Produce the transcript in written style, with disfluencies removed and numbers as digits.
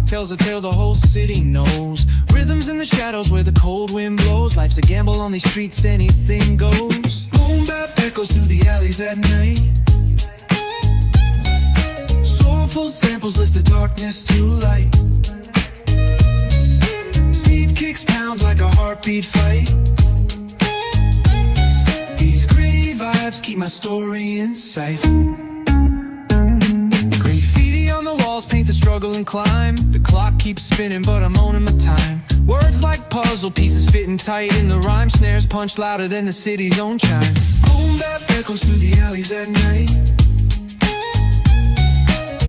tells a tale the whole city knows. Rhythms in the shadows where the cold wind blows. Life's a gamble on these streets, anything goes. Boom bap echoes through the alleys at night. Soulful samples lift the darkness to light. Beat kicks pound like a heartbeat fight. These gritty vibes keep my story in sight. Graffiti on the walls paint the struggle and climb. The clock keeps spinning but I'm owning my time. Words like puzzle pieces fitting tight in the rhyme. Snares punch louder than the city's own chime. Boom bap echoes through the alleys at night.